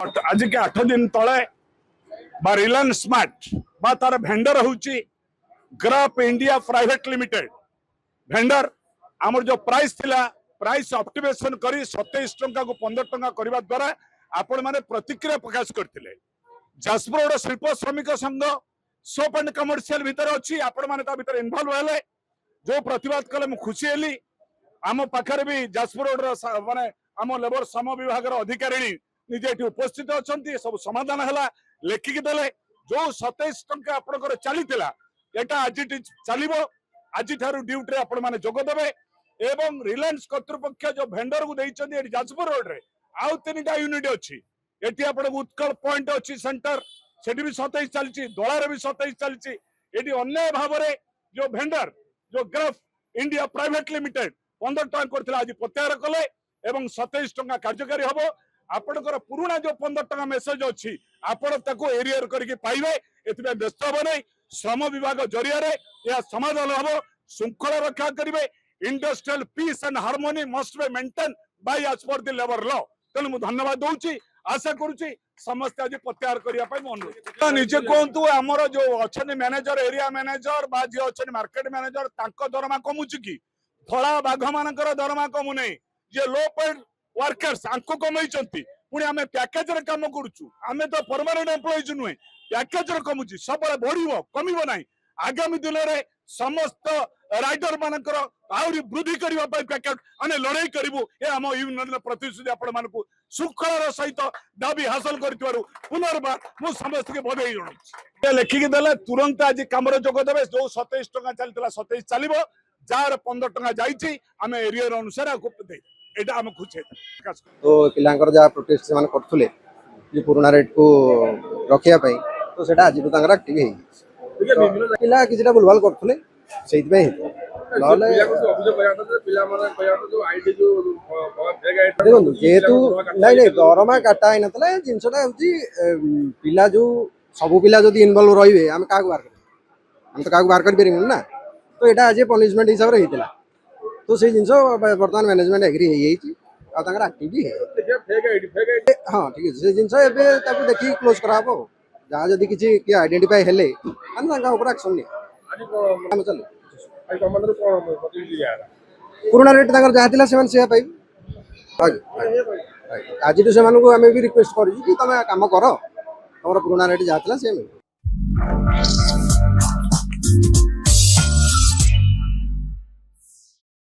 आज के 8 दिन तले रिलायंस स्मार्ट तार भेंडर होची graph India private limited vendor आमर जो प्राइस थिला प्राइस ऑप्टिमाइजेशन करी 27 टंका को 15 टंका करबा द्वारा आपण माने प्रतिक्रिया प्रकाश करथिले। जाजपुर रोड शिल्प श्रमिक संघ सोप एंड कमर्शियल भीतर अच्छी आपण माने ता भीतर इन्वॉल्व हेले जो प्रतिवाद कले मु खुशी हेली। आम पाखरे भी जाजपुर रोड माने आम लेबर श्रम विभाग अधिकारी निजे एठी उपस्थित अछंती सब समाधान हला लेखिक देले जो 27 टंका आपनकर चलीतिला एटा आज चलिबो आज ठारू ड्यूटी रे आपण माने जोग देबे एवं रिलायंस कर्तृपक्ष जो भेंडर को देइछंती एठी जाजपुर रोड रे आउ 3टा यूनिट अछि एठी आपण उत्कल पॉइंट अछि सेंटर सेठी भी 27 चलछि दोलारे भी 27 चलछि एठी अन्य भाबरे जो भेंडर जो ग्राफ इंडिया प्राइवेट लिमिटेड 15 टंका करथिला आज प्रत्याहार कले एवं 27 टंका कार्यकारी हबो। आपणकर पुराना जो 15 टंका मेसेज अच्छी आपण ताको एरियर करके पाइबे एथिबे व्यस्त हो नहीं श्रम विभाग जरिया रे या समाधान हबो श्रृंखला रक्षा करिवे। Industrial peace and harmony must be maintain by as per the labour law. तेणु मु धन्यवाद दउची आशा करूची समस्त आज प्रत्याहार करिया पाई मन निजे कोंतु हमर जो अछन मैनेजर एरिया मैनेजर बा जे अछन मार्केट मैनेजर तांको दरमा कमुची की धड़ा बाघ मानकर दरमा कमु नै जे लो पेड वर्कर्स आंको कमैचंती पुणी आमे पैकेज रे काम करूछु आमे तो परमानेंट एम्प्लॉइज नुहे पैकेज रे कमुची सब बढ़िबो कमिबो नाही। आगामी दिन रे समस्त राइडर मानकर आउरी वृद्धि करबा पई पैकेज अने लड़ाई करिवो ए हम यूनियन प्रतिश्रुति आपण मानकु सुखळर सहित दाबी हासिल करथिबारु पुनर्बार मु समस्त के बधाई जणाउछि। लेखिक देले तुरंत आज काम रे जोग देबे जो 27 टका चलतला 27 चलिबो जार 15 टका जाईछि आमे एरिया अनुसार को दे एटा हम खुशी तो पिलांकर जा प्रोटेस्ट से माने करथुले जे पुराना रेट को रखिया पई तो सेटा आज तांकर एक्टिव हे पिला किछटा बुलवाल करथुले सेहि पे नले पिला को अभियोग करयाता जे पिला माने कहयाता जो आईडी जो फेक आईडी देखो जेतु नहीं दरमा काटा आइ नतले जिंसटा होची पिला जो सब पिला जदी इन्वॉल्व रहिबे हम काग बार हम तो काग बार कर परिमु ना तो एटा आज पनिशमेंट हिसाब रे हितला तो से जिंस वर्तमान मैनेजमेंट एग्री हे येची आ तांगर एक्टिव भी है देखिए फेक आईडी हां ठीक है से जिंस एबे ताकू देखि क्लोज कराबो जहाँ जदि किसी के आइडेंटिफाई हेले हम तांका ऊपर एक्शन ले आज हम चलो आई कमांडर को प्रतिनिधि आ पुराना रेट तांकर जहाँ थिला सेवन से पाई आज तो सेमान को हमें भी रिक्वेस्ट करू कि तमे काम करो हमर पुराना रेट जहाँ थिला सेम